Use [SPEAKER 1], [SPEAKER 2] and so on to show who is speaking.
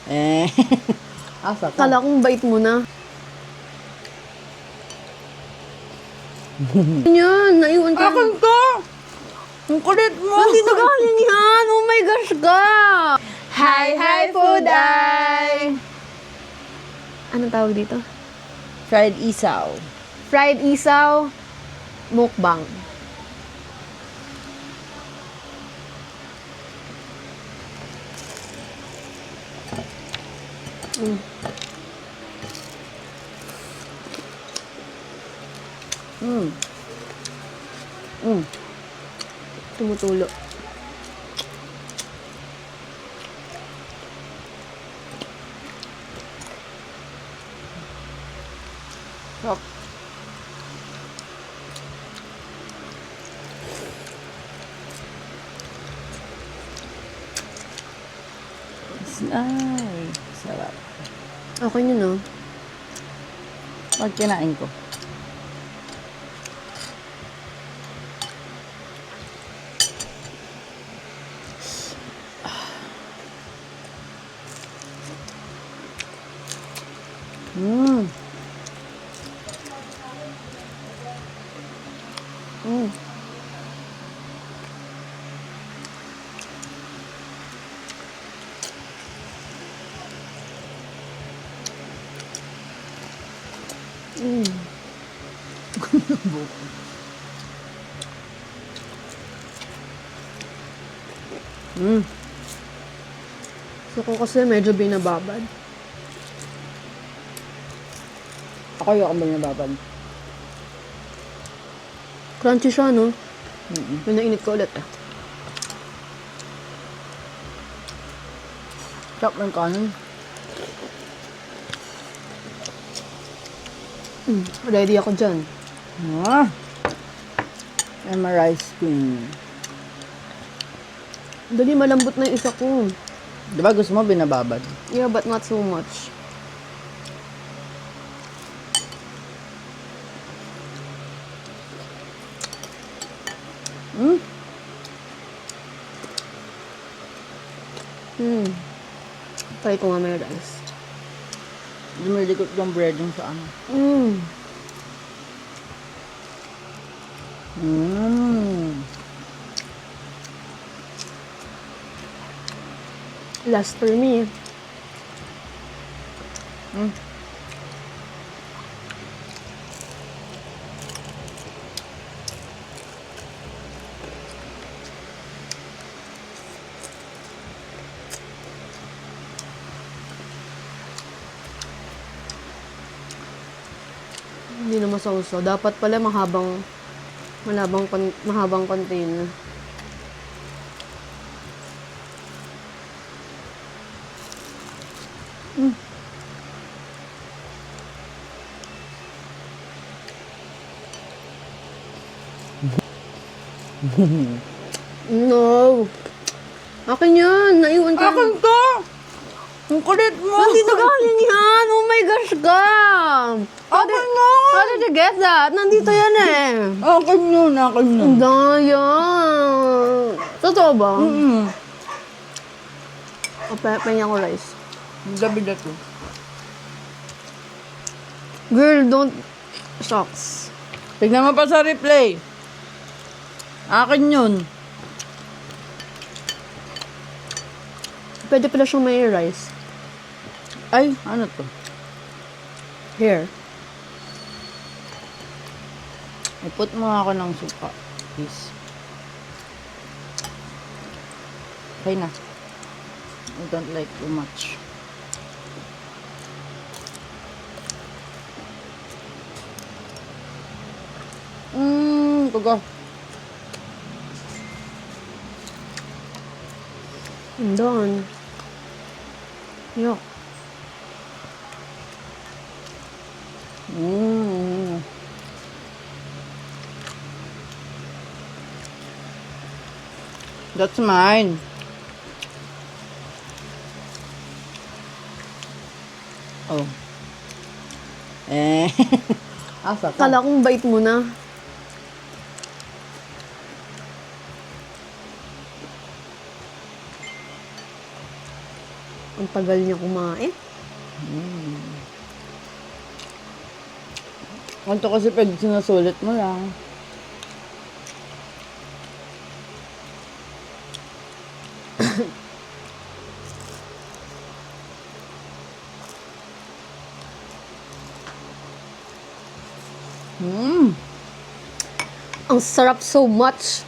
[SPEAKER 1] Eh, asa ka?
[SPEAKER 2] Kala kong bait mo na. Yan, naiwan ka.
[SPEAKER 1] Akin ka! Ang kulit mo!
[SPEAKER 2] Nandito galing yan! Oh my gosh ka! Hi, Food Eye! Anong tawag dito?
[SPEAKER 1] Fried isaw.
[SPEAKER 2] Fried isaw, mukbang. Tumutulo.
[SPEAKER 1] Sarap. Ay, sarap.
[SPEAKER 2] Okay yun, no?
[SPEAKER 1] Pag kinain ko. Mmm.
[SPEAKER 2] So ko kasi medyo binababad.
[SPEAKER 1] Ako yung kambal na babad.
[SPEAKER 2] Crunchy siya, no? May nainit ko ulit,
[SPEAKER 1] Sarap ng kanin.
[SPEAKER 2] Ready ako dyan.
[SPEAKER 1] Ah. I'm a rice queen.
[SPEAKER 2] Dali, malambot na yung isa ko.
[SPEAKER 1] Diba gusto mo binababad?
[SPEAKER 2] Yeah, but not so much. Try ko nga may rice.
[SPEAKER 1] Dumilikot yung breading sa ano.
[SPEAKER 2] Last for me. Hindi na masausaw. Dapat pala mahabang container. No! Akin yan! Naiwan ka.
[SPEAKER 1] Akin ka! Ang kulit mo!
[SPEAKER 2] Nandito galing yan! Oh my gosh ka!
[SPEAKER 1] Akin nga!
[SPEAKER 2] How did you get that? Nandito yan eh.
[SPEAKER 1] Akin yun, akin yun.
[SPEAKER 2] Ang daya. Totoo ba? O, pahinga ko rice.
[SPEAKER 1] Gabi na to.
[SPEAKER 2] Girl, don't... Shucks.
[SPEAKER 1] Tignan mo pa sa replay. Akin yun.
[SPEAKER 2] Pwede pala siyang may rice.
[SPEAKER 1] Ay, ano to?
[SPEAKER 2] Here.
[SPEAKER 1] I-put mo ako ng suka. Please. Okay na. I don't like too much. Tuga.
[SPEAKER 2] I'm done. Yuck.
[SPEAKER 1] That's mine. Oh. Asa ka?
[SPEAKER 2] Kala kong bait mo na. Ang tagal niya kumain.
[SPEAKER 1] Ito kasi pag sinusulit mo lang.
[SPEAKER 2] Ang sarap so much.